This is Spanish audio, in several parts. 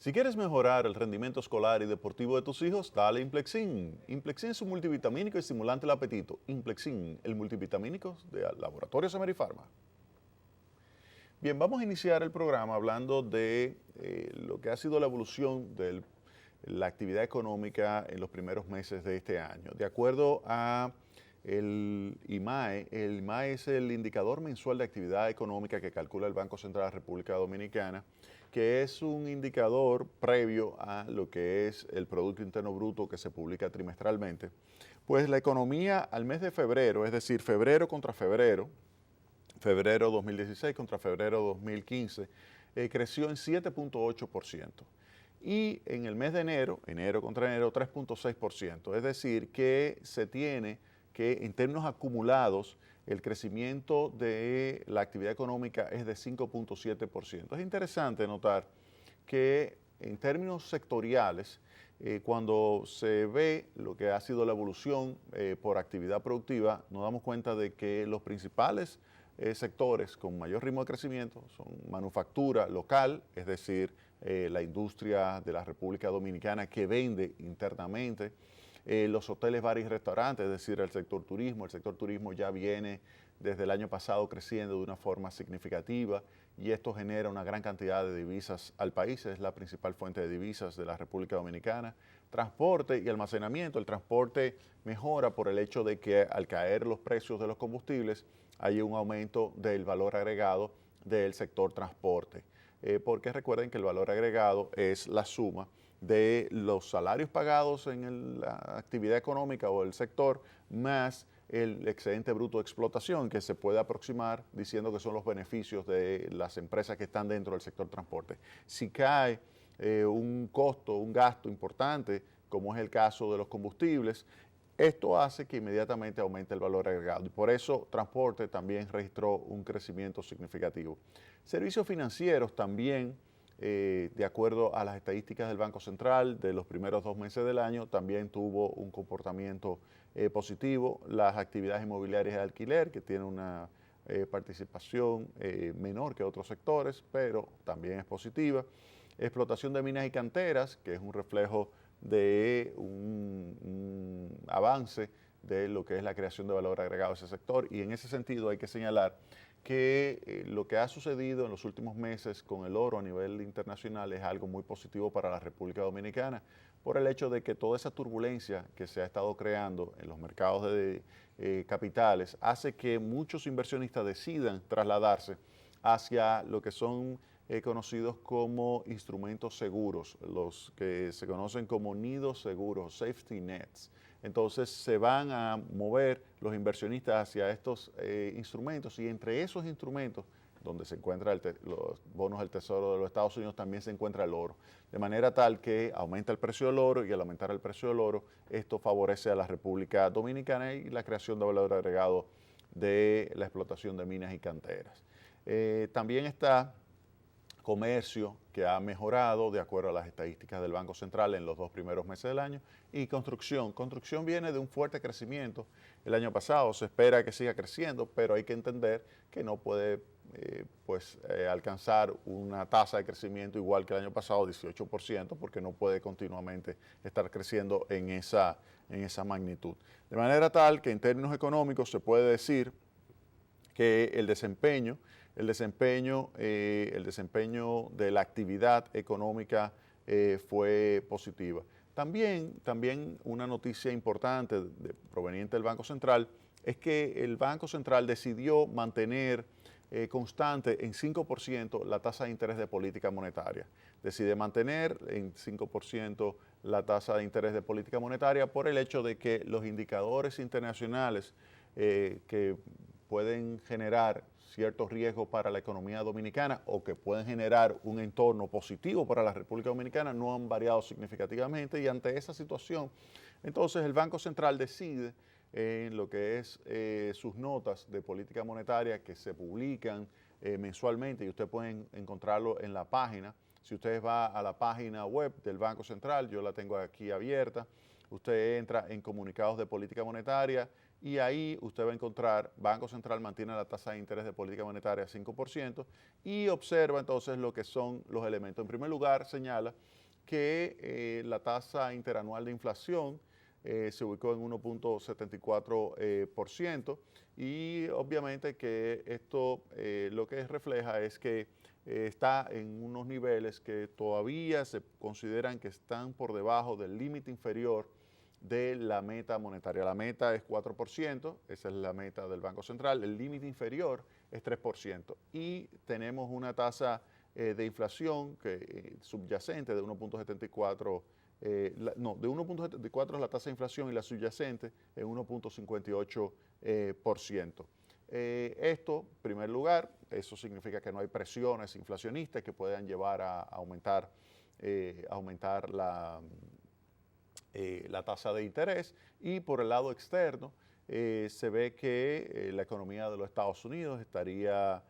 Si quieres mejorar el rendimiento escolar y deportivo de tus hijos, dale Implexin. Implexin es un multivitamínico estimulante del apetito. Implexin, el multivitamínico de Laboratorio Semerifarma. Bien, vamos a iniciar el programa hablando de lo que ha sido la evolución de la actividad económica en los primeros meses de este año. De acuerdo a el IMAE es el indicador mensual de actividad económica que calcula el Banco Central de la República Dominicana, que es un indicador previo a lo que es el Producto Interno Bruto que se publica trimestralmente. Pues la economía al mes de febrero, es decir, febrero contra febrero, febrero 2016 contra febrero 2015, creció en 7.8%. Y en el mes de enero, enero contra enero, 3.6%. Es decir, que se tiene que en términos acumulados el crecimiento de la actividad económica es de 5.7%. Es interesante notar que en términos sectoriales, cuando se ve lo que ha sido la evolución por actividad productiva, nos damos cuenta de que los principales sectores con mayor ritmo de crecimiento son manufactura local, es decir, la industria de la República Dominicana que vende internamente, los hoteles, bares y restaurantes, es decir, el sector turismo ya viene desde el año pasado creciendo de una forma significativa y esto genera una gran cantidad de divisas al país, es la principal fuente de divisas de la República Dominicana. Transporte y almacenamiento, el transporte mejora por el hecho de que al caer los precios de los combustibles hay un aumento del valor agregado del sector transporte, porque recuerden que el valor agregado es la suma de los salarios pagados en la actividad económica o el sector, más el excedente bruto de explotación, que se puede aproximar diciendo que son los beneficios de las empresas que están dentro del sector transporte. Si cae un costo, un gasto importante, como es el caso de los combustibles, esto hace que inmediatamente aumente el valor agregado y por eso transporte también registró un crecimiento significativo. Servicios financieros también, de acuerdo a las estadísticas del Banco Central de los primeros 2 meses del año, también tuvo un comportamiento positivo. Las actividades inmobiliarias de alquiler, que tienen una participación menor que otros sectores, pero también es positiva. Explotación de minas y canteras, que es un reflejo de un avance de lo que es la creación de valor agregado a ese sector y en ese sentido hay que señalar que lo que ha sucedido en los últimos meses con el oro a nivel internacional es algo muy positivo para la República Dominicana por el hecho de que toda esa turbulencia que se ha estado creando en los mercados de capitales hace que muchos inversionistas decidan trasladarse hacia lo que son conocidos como instrumentos seguros, los que se conocen como nidos seguros, safety nets. Entonces se van a mover los inversionistas hacia estos instrumentos y entre esos instrumentos donde se encuentran los bonos del Tesoro de los Estados Unidos también se encuentra el oro. De manera tal que aumenta el precio del oro y al aumentar el precio del oro, esto favorece a la República Dominicana y la creación de valor agregado de la explotación de minas y canteras. También está comercio, que ha mejorado de acuerdo a las estadísticas del Banco Central en los 2 primeros meses del año, y construcción. Construcción viene de un fuerte crecimiento el año pasado, se espera que siga creciendo, pero hay que entender que no puede alcanzar una tasa de crecimiento igual que el año pasado, 18%, porque no puede continuamente estar creciendo en esa magnitud. De manera tal que en términos económicos se puede decir que el desempeño de la actividad económica fue positiva. También una noticia importante proveniente del Banco Central es que el Banco Central decidió mantener constante en 5% la tasa de interés de política monetaria. Decide mantener en 5% la tasa de interés de política monetaria por el hecho de que los indicadores internacionales que pueden generar ciertos riesgos para la economía dominicana o que pueden generar un entorno positivo para la República Dominicana no han variado significativamente y ante esa situación, entonces el Banco Central decide en lo que es sus notas de política monetaria que se publican mensualmente y ustedes pueden encontrarlo en la página. Si ustedes van a la página web del Banco Central, yo la tengo aquí abierta, usted entra en comunicados de política monetaria y ahí usted va a encontrar Banco Central mantiene la tasa de interés de política monetaria a 5% y observa entonces lo que son los elementos. En primer lugar, señala que la tasa interanual de inflación se ubicó en 1.74% y obviamente que esto lo que refleja es que está en unos niveles que todavía se consideran que están por debajo del límite inferior de la meta monetaria. La meta es 4%, esa es la meta del Banco Central, el límite inferior es 3% y tenemos una tasa de inflación que, subyacente de 1.74%. De 1.74 es la tasa de inflación y la subyacente en 1.58%. Esto, en primer lugar, eso significa que no hay presiones inflacionistas que puedan llevar a aumentar la tasa de interés. Y por el lado externo, se ve que la economía de los Estados Unidos estaría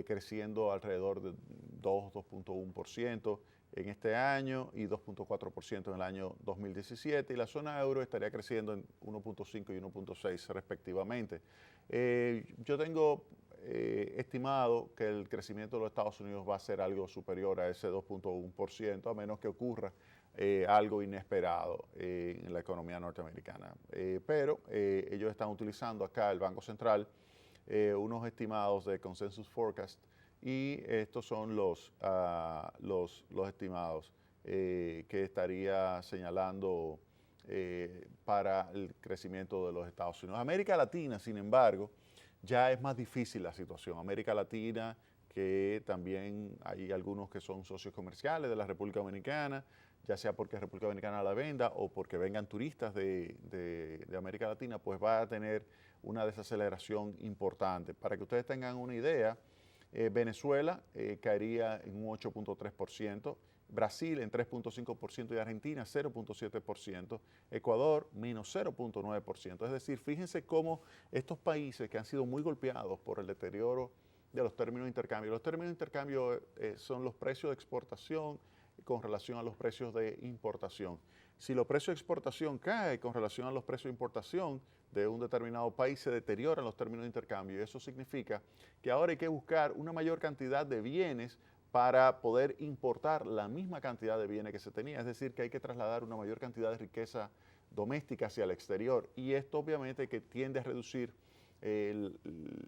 creciendo alrededor de 2.1% en este año y 2.4% en el año 2017 y la zona euro estaría creciendo en 1.5 y 1.6 respectivamente. Yo tengo estimado que el crecimiento de los Estados Unidos va a ser algo superior a ese 2.1%, a menos que ocurra algo inesperado en la economía norteamericana. Pero ellos están utilizando acá, el Banco Central, unos estimados de Consensus Forecast y estos son los estimados que estaría señalando para el crecimiento de los Estados Unidos. América Latina, sin embargo, ya es más difícil la situación. América Latina, que también hay algunos que son socios comerciales de la República Dominicana, ya sea porque República Dominicana la venda o porque vengan turistas de América Latina, pues va a tener una desaceleración importante. Para que ustedes tengan una idea, Venezuela caería en un 8.3%, Brasil en 3.5% y Argentina 0.7%, Ecuador menos 0.9%. Es decir, fíjense cómo estos países que han sido muy golpeados por el deterioro de los términos de intercambio. Los términos de intercambio son los precios de exportación con relación a los precios de importación. Si los precios de exportación caen con relación a los precios de importación de un determinado país, se deterioran los términos de intercambio. Y eso significa que ahora hay que buscar una mayor cantidad de bienes para poder importar la misma cantidad de bienes que se tenía. Es decir, que hay que trasladar una mayor cantidad de riqueza doméstica hacia el exterior. Y esto obviamente que tiende a reducir el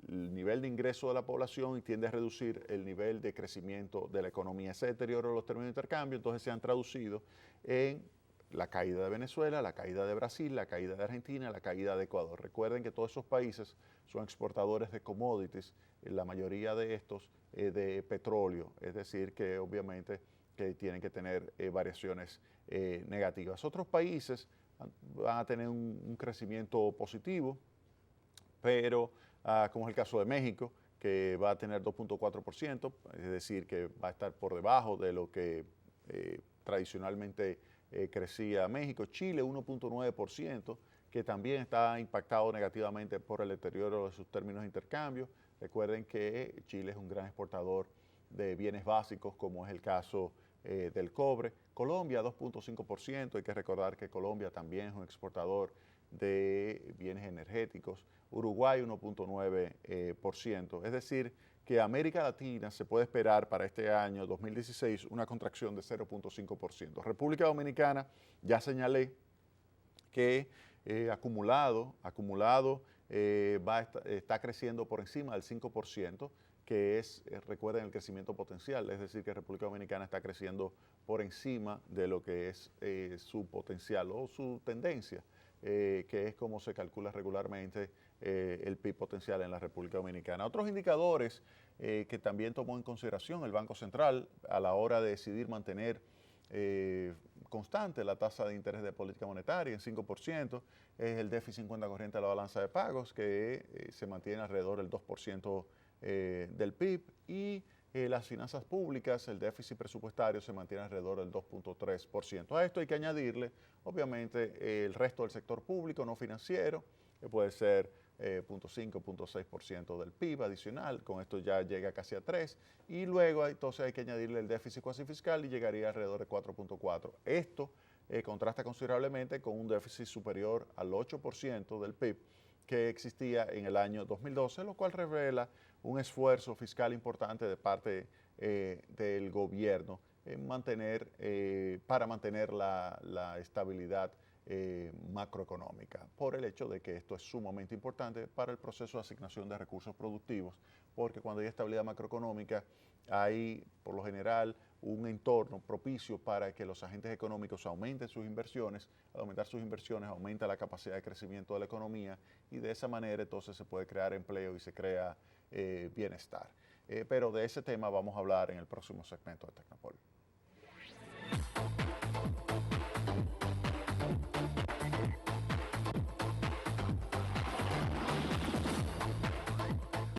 nivel de ingreso de la población y tiende a reducir el nivel de crecimiento de la economía. Ese deterioro de los términos de intercambio entonces se han traducido en la caída de Venezuela, la caída de Brasil, la caída de Argentina, la caída de Ecuador. Recuerden que todos esos países son exportadores de commodities, la mayoría de estos de petróleo, es decir, que obviamente que tienen que tener variaciones negativas. Otros países van a tener un crecimiento positivo, pero como es el caso de México, que va a tener 2.4%, es decir, que va a estar por debajo de lo que tradicionalmente crecía México. Chile 1.9%, que también está impactado negativamente por el deterioro de sus términos de intercambio. Recuerden que Chile es un gran exportador de bienes básicos, como es el caso del cobre. Colombia 2.5%, hay que recordar que Colombia también es un exportador de bienes energéticos. Uruguay 1.9%. Es decir, que América Latina se puede esperar para este año 2016 una contracción de 0.5%. República Dominicana, ya señalé que está creciendo por encima del 5%, que es, recuerden, el crecimiento potencial, es decir, que República Dominicana está creciendo por encima de lo que es su potencial o su tendencia, que es como se calcula regularmente el PIB potencial en la República Dominicana. Otros indicadores que también tomó en consideración el Banco Central a la hora de decidir mantener constante la tasa de interés de política monetaria en 5%, es el déficit en cuenta corriente de la balanza de pagos, que se mantiene alrededor del 2% del PIB, y las finanzas públicas, el déficit presupuestario se mantiene alrededor del 2.3%. A esto hay que añadirle, obviamente, el resto del sector público no financiero, que puede ser 0.5, 0.6% del PIB adicional, con esto ya llega casi a 3, y luego entonces hay que añadirle el déficit cuasi fiscal y llegaría alrededor de 4.4. Esto contrasta considerablemente con un déficit superior al 8% del PIB que existía en el año 2012, lo cual revela un esfuerzo fiscal importante de parte del gobierno en para mantener la estabilidad macroeconómica, por el hecho de que esto es sumamente importante para el proceso de asignación de recursos productivos, porque cuando hay estabilidad macroeconómica hay, por lo general, un entorno propicio para que los agentes económicos aumenten sus inversiones. Al aumentar sus inversiones aumenta la capacidad de crecimiento de la economía y de esa manera entonces se puede crear empleo y se crea bienestar. Pero de ese tema vamos a hablar en el próximo segmento de Tecnopol.